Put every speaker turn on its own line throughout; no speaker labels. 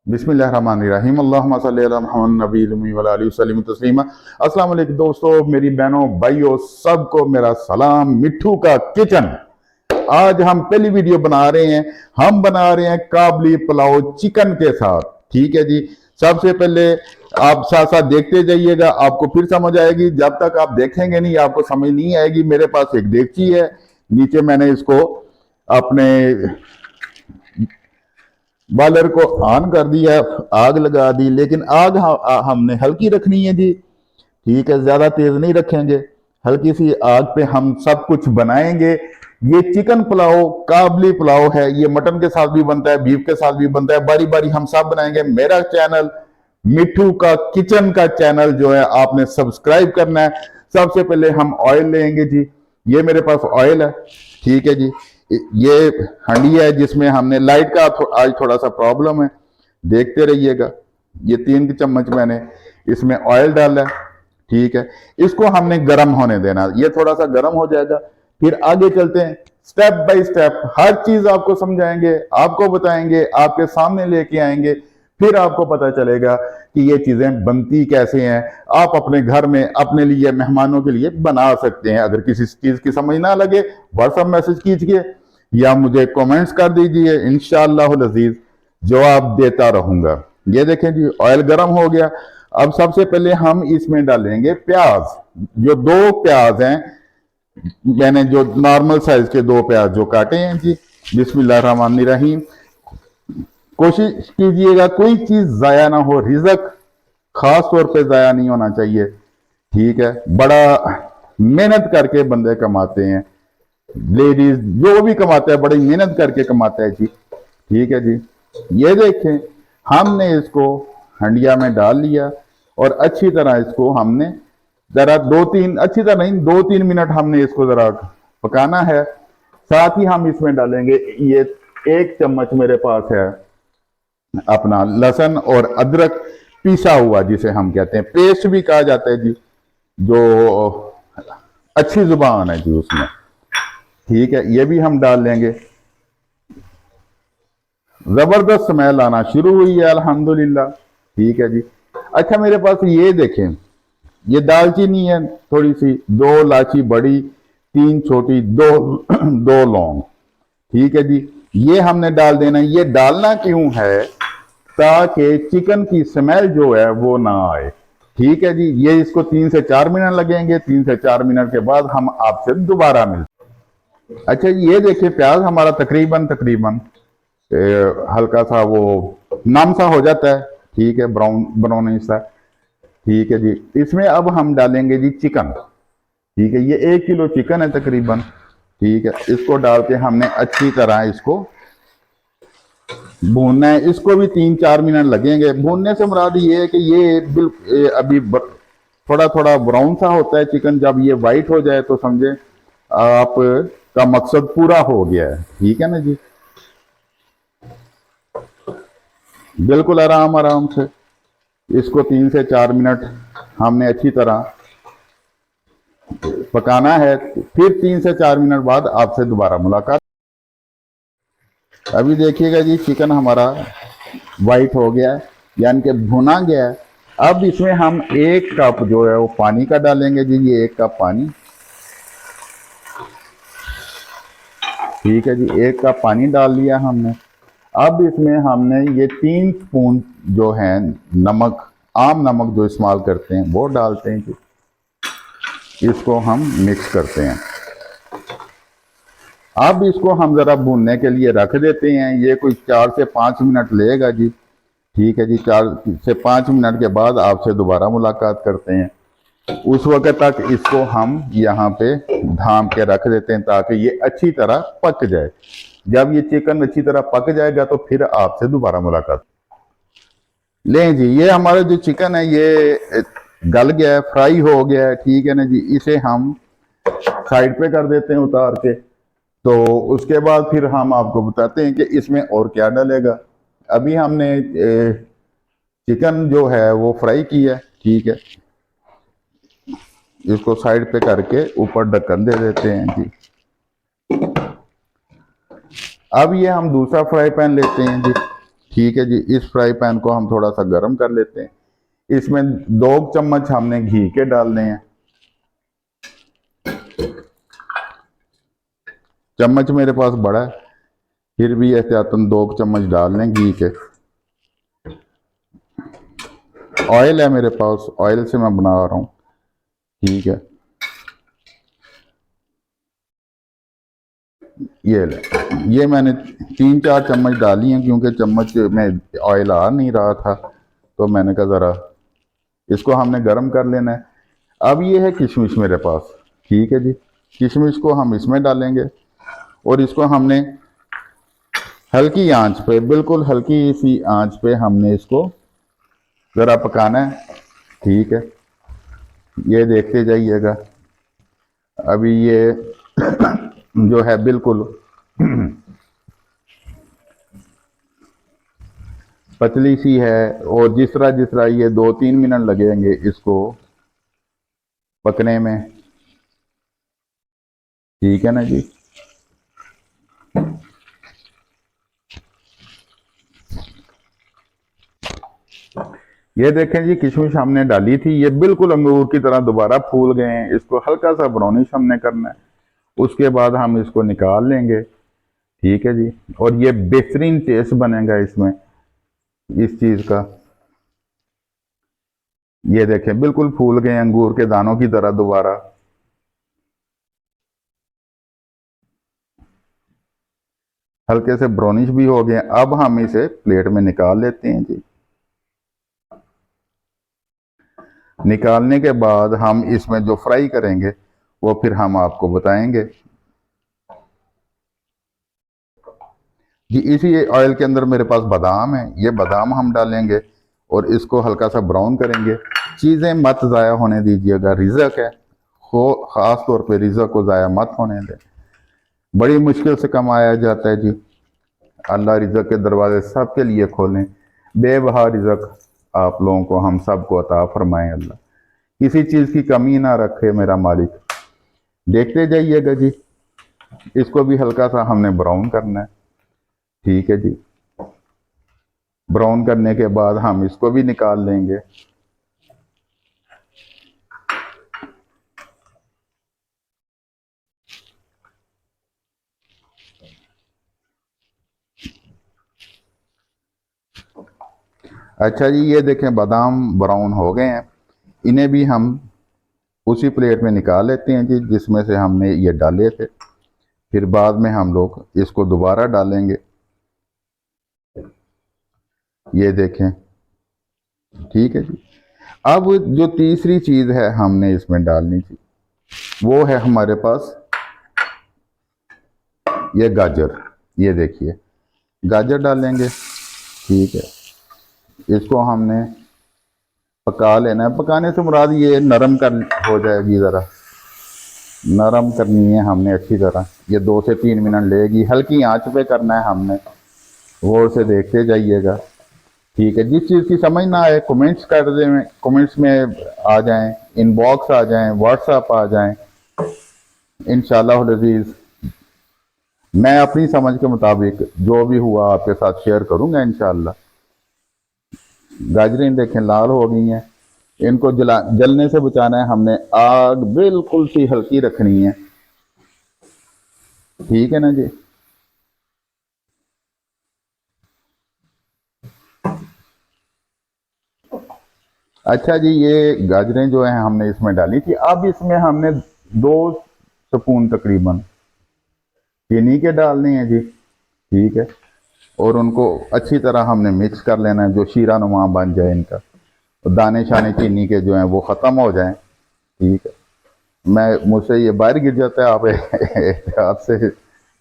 बिस्मिल्लाहिर्रहमानिर्रहीम अल्लाहुम्मा सल्ली अला मुहम्मद नबील उम्मी व अला आलिहि वसल्लम तस्लीमा। अस्सलाम वालेकुम दोस्तों, मेरी बहनों भाइयों सबको मेरा सलाम। मिट्ठू का किचन, आज हम पहली वीडियो बना रहे हैं। हम बना रहे हैं काबली पुलाव चिकन के साथ। ठीक है जी। सबसे पहले आप साथ साथ देखते जाइएगा, आपको फिर समझ आएगी। जब तक आप देखेंगे नहीं आपको समझ नहीं आएगी। मेरे पास एक देगची है, नीचे मैंने इसको अपने बॉयलर को ऑन कर दिया, आग लगा दी, लेकिन आग हमने हल्की रखनी है जी। ठीक है, ज्यादा तेज नहीं रखेंगे, हल्की सी आग पे हम सब कुछ बनाएंगे। ये चिकन पुलाव काबली पुलाव है, ये मटन के साथ भी बनता है, बीफ के साथ भी बनता है, बारी बारी हम सब बनाएंगे। मेरा चैनल मिट्ठू का किचन का चैनल जो है आपने सब्सक्राइब करना है। सबसे पहले हम ऑयल लेंगे जी, ये मेरे पास ऑयल है। ठीक है जी। ये हंडी है जिसमें हमने लाइट का आज थोड़ा सा प्रॉब्लम है, देखते रहिएगा। ये 3 चम्मच मैंने इसमें ऑयल डाला है। ठीक है, इसको हमने गर्म होने देना। ये थोड़ा सा गर्म हो जाएगा, फिर आगे चलते हैं। स्टेप बाय स्टेप हर चीज आपको समझाएंगे, आपको बताएंगे, आपके सामने लेके आएंगे। फिर आपको पता चलेगा कि ये चीजें बनती कैसे हैं। आप अपने घर में अपने लिए, मेहमानों के लिए बना सकते हैं। अगर किसी चीज की समझ ना लगे, व्हाट्सएप मैसेज कीजिए या मुझे कमेंट्स कर दीजिए। इंशाअल्लाह अजीज जवाब देता रहूंगा। ये देखें जी, ऑयल गर्म हो गया। अब सबसे पहले हम इसमें डालेंगे प्याज। जो 2 प्याज हैं, मैंने जो नॉर्मल साइज के 2 प्याज जो काटे हैं जी। बिस्मिल्लाहिर्रहमानिर्रहीम। कोशिश कीजिएगा कोई चीज जाया ना हो, रिजक खास तौर पे जाया नहीं होना चाहिए। ठीक है, बड़ा मेहनत करके बंदे कमाते हैं, लेडीज जो भी कमाता है बड़ी मेहनत करके कमाता है जी। ठीक है जी। ये देखें, हमने इसको हंडिया में डाल लिया और अच्छी तरह इसको हमने जरा 2-3, अच्छी तरह नहीं, 2-3 मिनट हमने इसको जरा पकाना है। साथ ही हम इसमें डालेंगे, ये 1 चम्मच मेरे पास है अपना लहसुन और अदरक पीसा हुआ, जिसे हम कहते हैं पेस्ट भी कहा जाता है जी, जो अच्छी जुबान है जी उसमें। ठीक है, ये भी हम डाल लेंगे। जबरदस्त स्मेल आना शुरू हुई है अल्हम्दुलिल्लाह। ठीक है जी। अच्छा, मेरे पास ये देखें, ये दालचीनी है थोड़ी सी, 2 इलायची बड़ी, 3 छोटी, दो दो लौंग। ठीक है जी। ये हमने डाल देना। ये डालना क्यों है? ताकि चिकन की स्मेल जो है वो ना आए। ठीक है जी। ये इसको 3 से 4 मिनट लगेंगे। 3 से 4 मिनट के बाद हम आपसे दोबारा मिलते हैं। अच्छा, ये देखिए प्याज हमारा तकरीबन तकरीबन हल्का सा वो नम सा हो जाता है। ठीक है, ब्राउन ब्राउन सा। ठीक है जी। इसमें अब हम डालेंगे जी चिकन। ठीक है, ये 1 किलो चिकन है तकरीबन। ठीक है, इसको डाल के हमने अच्छी तरह इसको भूनना है। इसको भी 3-4 मिनट लगेंगे। भूनने से मुराद ये है कि ये अभी थोड़ा थोड़ा ब्राउन सा होता है चिकन। जब ये वाइट हो जाए तो समझे आप का मकसद पूरा हो गया है। ठीक है ना जी। बिल्कुल आराम आराम से इसको 3 से 4 मिनट हमने अच्छी तरह पकाना है। फिर 3 से 4 मिनट बाद आपसे दोबारा मुलाकात। अभी देखिएगा जी, चिकन हमारा वाइट हो गया है, यानी कि भुना गया है। अब इसमें हम 1 कप जो है वो पानी का डालेंगे जी। ये 1 कप पानी। ठीक है जी, 1 कप पानी डाल लिया हमने। अब इसमें हमने ये 3 स्पून जो है नमक, आम नमक जो इस्तेमाल करते हैं वो डालते हैं जी। इसको हम मिक्स करते हैं। अब इसको हम जरा भूनने के लिए रख देते हैं। ये कोई 4 से 5 मिनट लेगा जी। ठीक है जी। 4 से 5 मिनट के बाद आपसे दोबारा मुलाकात करते हैं। उस वक्त तक इसको हम यहाँ पे ढाम के रख देते हैं ताकि ये अच्छी तरह पक जाए। जब ये चिकन अच्छी तरह पक जाएगा तो फिर आपसे दोबारा मुलाकात। लें जी, ये हमारा जो चिकन है ये गल गया है, फ्राई हो गया है। ठीक है ना जी। इसे हम साइड पे कर देते हैं उतार के। तो उसके बाद फिर हम आपको बताते हैं कि इसमें और क्या डलेगा। अभी हमने चिकन जो है वो फ्राई किया है। ठीक है, इसको साइड पे करके ऊपर ढक्कन दे देते हैं जी। अब ये हम दूसरा फ्राई पैन लेते हैं जी। ठीक है जी, इस फ्राई पैन को हम थोड़ा सा गर्म कर लेते हैं। इसमें 2 चम्मच हमने घी के डालने हैं। चम्मच मेरे पास बड़ा है, फिर भी एहतियातन 2 चम्मच डाल लें घी के। ऑयल है मेरे पास, ऑयल से मैं बना रहा हूँ। ठीक है, ये ले, ये मैंने 3-4 चम्मच डाली हैं, क्योंकि चम्मच में ऑयल आ नहीं रहा था, तो मैंने कहा ज़रा इसको हमने गर्म कर लेना है। अब ये है किशमिश मेरे पास। ठीक है जी, किशमिश को हम इसमें डालेंगे और इसको हमने हल्की आंच पे, बिल्कुल हल्की सी आंच पे हमने इसको ज़रा पकाना है। ठीक है, ये देखते जाइएगा। अभी ये जो है बिल्कुल पतली सी है, और जिस तरह ये 2-3 मिनट लगेंगे इसको पकने में। ठीक है ना जी। ये देखें जी, किशमिश हमने डाली थी, ये बिल्कुल अंगूर की तरह दोबारा फूल गए हैं। इसको हल्का सा ब्राउनिश हमने करना है, उसके बाद हम इसको निकाल लेंगे। ठीक है जी, और ये बेहतरीन टेस्ट बनेगा इसमें इस चीज का। ये देखें बिल्कुल फूल गए अंगूर के दानों की तरह दोबारा। हल्के से ब्राउनिश भी हो गए। अब हम इसे प्लेट में निकाल लेते हैं जी। निकालने के बाद हम इसमें जो फ्राई करेंगे वो फिर हम आपको बताएंगे जी। इसी ऑयल के अंदर मेरे पास बादाम है, ये बादाम हम डालेंगे और इसको हल्का सा ब्राउन करेंगे। चीज़ें मत ज़ाया होने दीजिएगा, रिज़क है, हो ख़ास तौर पे रिज़क को ज़ाया मत होने दें। बड़ी मुश्किल से कमाया जाता है जी। अल्लाह रिज़क के दरवाजे सबके लिए खोलें। बेबहा रिज़क आप लोगों को, हम सब को अता फरमाएं अल्लाह। किसी चीज़ की कमी ना रखे मेरा मालिक। देखते जाइएगा जी, इसको भी हल्का सा हमने ब्राउन करना है। ठीक है जी, ब्राउन करने के बाद हम इसको भी निकाल लेंगे। अच्छा जी, ये देखें बादाम ब्राउन हो गए हैं। इन्हें भी हम उसी प्लेट में निकाल लेते हैं जी, जिसमें से हमने ये डाले थे। फिर बाद में हम लोग इसको दोबारा डालेंगे। ये देखें। ठीक है जी। अब जो तीसरी चीज है हमने इसमें डालनी थी, वो है हमारे पास ये गाजर। ये देखिए, गाजर डालेंगे। ठीक है, इसको हमने पका लेना है। पकाने से मुराद ये नरम कर हो जाएगी, ज़रा नरम करनी है हमने अच्छी तरह। ये 2 से 3 मिनट लेगी, हल्की आंच पे करना है हमने। गौर से देखते जाइएगा। ठीक है, जिस चीज़ की समझ ना आए कमेंट्स कर दें, कमेंट्स में आ जाएं, इनबॉक्स आ जाएं, व्हाट्सएप आ जाएं। इंशाल्लाह अज़ीज़ मैं अपनी समझ के मुताबिक जो भी हुआ आपके साथ शेयर करूंगा इंशाल्लाह। गाजरें देखें लाल हो गई हैं, इनको जलने से बचाना है हमने। आग बिल्कुल सी हल्की रखनी है। ठीक है ना जी। अच्छा जी, ये गाजरें जो हैं हमने इसमें डाली थी। अब इसमें हमने 2 स्पून तकरीबन चीनी के डालने हैं जी। ठीक है, और उनको अच्छी तरह हमने मिक्स कर लेना है, जो शीरा नुमा बन जाए इनका, तो दाने शाने चीनी के जो हैं वो ख़त्म हो जाएं। ठीक है, मैं मुझसे ये बाहर गिर जाता है, आप एहतियात से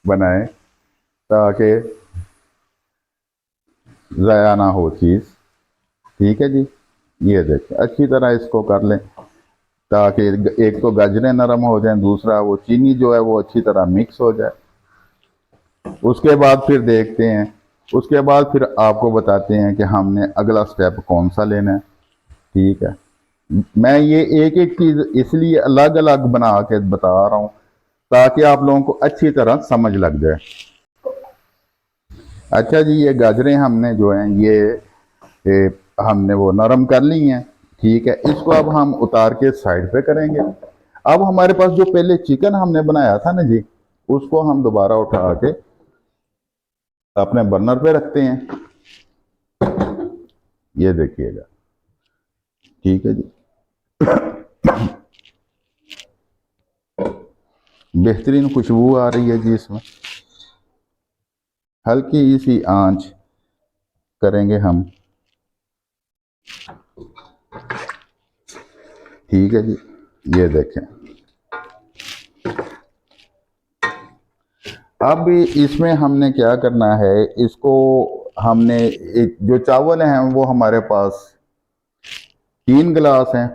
बनाएं ताकि ज़ाया ना हो चीज़। ठीक है जी, ये देखें अच्छी तरह इसको कर लें ताकि एक तो गाजरें नरम हो जाएं, दूसरा वो चीनी जो है वो अच्छी तरह मिक्स हो जाए। उसके बाद फिर देखते हैं, उसके बाद फिर आपको बताते हैं कि हमने अगला स्टेप कौन सा लेना है। ठीक है, मैं ये एक एक चीज़ इसलिए अलग अलग बना के बता रहा हूँ ताकि आप लोगों को अच्छी तरह समझ लग जाए। अच्छा जी, ये गाजरें हमने जो हैं ये हमने वो नरम कर ली हैं। ठीक है, इसको अब हम उतार के साइड पे करेंगे। अब हमारे पास जो पहले चिकन हमने बनाया था ना जी, उसको हम दोबारा उठा के अपने बर्नर पे रखते हैं। ये देखिएगा। ठीक है जी। बेहतरीन खुशबू आ रही है जी इसमें। हल्की सी आंच करेंगे हम। ठीक है जी। ये देखें। अब इसमें हमने क्या करना है, इसको हमने एक जो चावल हैं वो हमारे पास 3 गिलास हैं।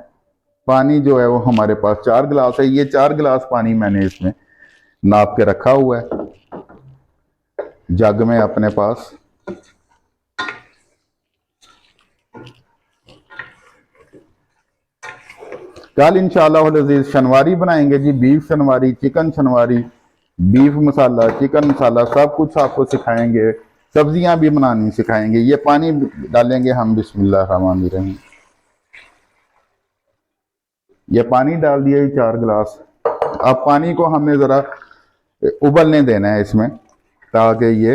पानी जो है वो हमारे पास 4 गिलास है। ये 4 गिलास पानी मैंने इसमें नाप के रखा हुआ है जग में अपने पास। कल इंशाल्लाह अज़ीज़ शनवारी बनाएंगे जी, बीफ शनवारी, चिकन शनवारी, बीफ मसाला, चिकन मसाला, सब कुछ आपको सिखाएंगे। सब्जियां भी बनानी सिखाएंगे। ये पानी डालेंगे हम, बिस्मिल्लाह रहमान रहीम। ये पानी डाल दिया ये 4 गिलास। अब पानी को हमने ज़रा उबलने देना है इसमें, ताकि ये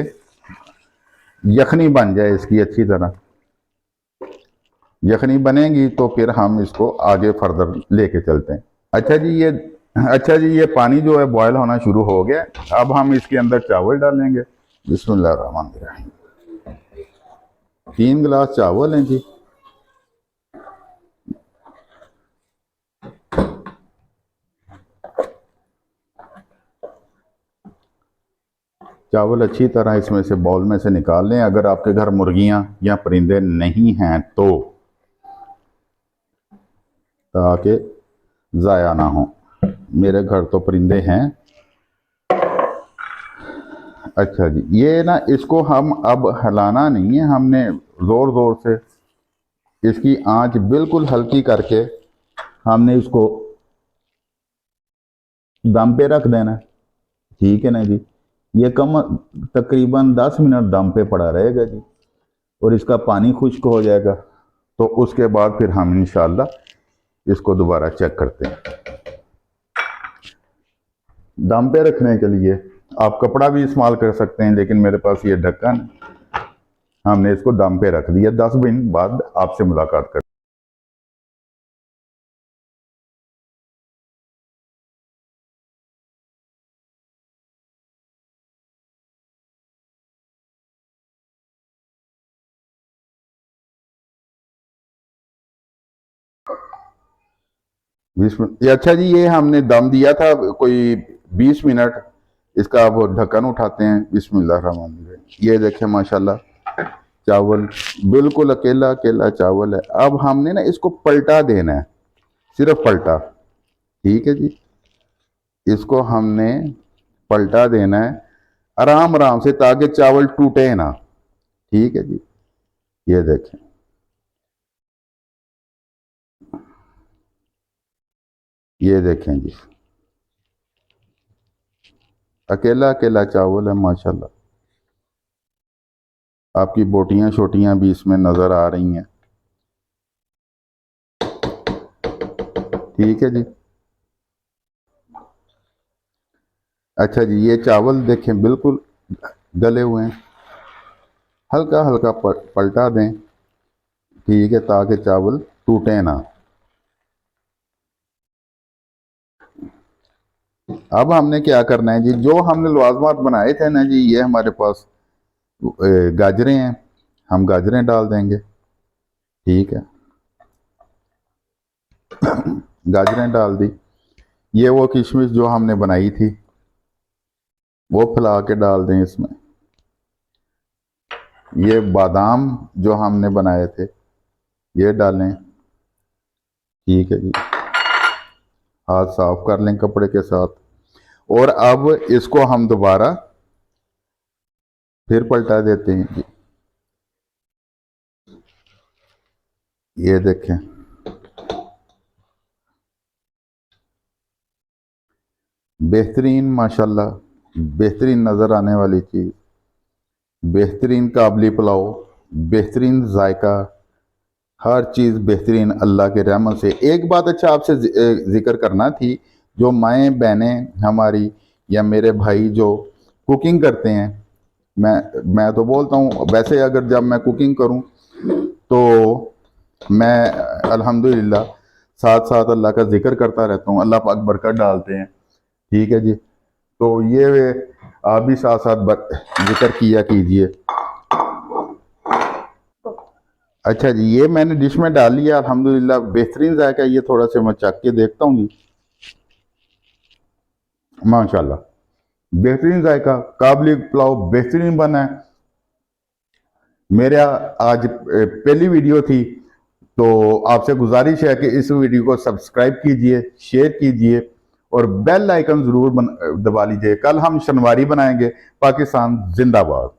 यखनी बन जाए इसकी अच्छी तरह। यखनी बनेगी तो फिर हम इसको आगे फर्दर लेके चलते हैं। अच्छा जी, ये पानी जो है बॉयल होना शुरू हो गया। अब हम इसके अंदर चावल डालेंगे। बिस्मिल्लाह रहमान रहीम। 3 गिलास चावल हैं जी। चावल अच्छी तरह इसमें से बाउल में से निकाल लें। अगर आपके घर मुर्गियां या परिंदे नहीं हैं तो, ताकि ज़ाया ना हो। मेरे घर तो परिंदे हैं। अच्छा जी, ये ना इसको हम अब हिलाना नहीं है, हमने ज़ोर ज़ोर से इसकी आंच बिल्कुल हल्की करके हमने इसको दम पे रख देना। ठीक है ना जी। ये कम तकरीबन 10 मिनट दम पे पड़ा रहेगा जी, और इसका पानी खुश्क हो जाएगा। तो उसके बाद फिर हम इंशाल्लाह इसको दोबारा चेक करते हैं। दम पे रखने के लिए आप कपड़ा भी इस्तेमाल कर सकते हैं, लेकिन मेरे पास ये ढक्कन, हमने इसको दम पे रख दिया। 10 मिनट बाद आपसे मुलाकात कर। अच्छा जी, ये हमने दम दिया था कोई 20 मिनट। इसका अब ढक्कन उठाते हैं। बिस्मिल्लाह रहमान रहीम। ये देखें माशाल्लाह, चावल बिल्कुल अकेला अकेला चावल है। अब हमने ना इसको पलटा देना है, सिर्फ पलटा। ठीक है जी। इसको हमने पलटा देना है आराम आराम से, ताकि चावल टूटे ना। ठीक है जी। ये देखें। ये देखें जी, अकेला अकेला चावल है माशाल्लाह। आपकी बोटियां छोटियां भी इसमें नज़र आ रही हैं। ठीक है जी। अच्छा जी, ये चावल देखें बिल्कुल गले हुए हैं। हल्का हल्का पलटा दें। ठीक है, ताकि चावल टूटे ना। अब हमने क्या करना है जी, जो हमने लवाजमात बनाए थे ना जी, ये हमारे पास गाजरें हैं। हम गाजरें डाल देंगे। ठीक है, गाजरें डाल दी। ये वो किशमिश जो हमने बनाई थी वो फैला के डाल दें इसमें। ये बादाम जो हमने बनाए थे ये डालें। ठीक है जी। हाथ साफ कर लें कपड़े के साथ। और अब इसको हम दोबारा फिर पलटा देते हैं जी। ये देखें, बेहतरीन माशाल्लाह, बेहतरीन नज़र आने वाली चीज़। बेहतरीन काबली पुलाव, बेहतरीन जायका, हर चीज़ बेहतरीन अल्लाह के रहमत से। एक बात अच्छा आपसे जिक्र करना थी, जो माएँ बहनें हमारी या मेरे भाई जो कुकिंग करते हैं, मैं तो बोलता हूँ वैसे, अगर जब मैं कुकिंग करूँ तो मैं अल्हम्दुलिल्लाह साथ साथ अल्लाह का जिक्र करता रहता हूँ, अल्लाह पाक बरकत डालते हैं। ठीक है जी, तो ये आप भी साथ साथ जिक्र किया कीजिए। अच्छा जी, ये मैंने डिश में डाल लिया, अल्हम्दुलिल्लाह बेहतरीन जायका। ये थोड़ा सा मैं चख के देखता हूँ जी, माशाल्लाह बेहतरीन जायका, काबली पुलाव बेहतरीन बना है। मेरा आज पहली वीडियो थी, तो आपसे गुजारिश है कि इस वीडियो को सब्सक्राइब कीजिए, शेयर कीजिए और बेल आइकन जरूर दबा लीजिए। कल हम शनवारी बनाएंगे। पाकिस्तान जिंदाबाद।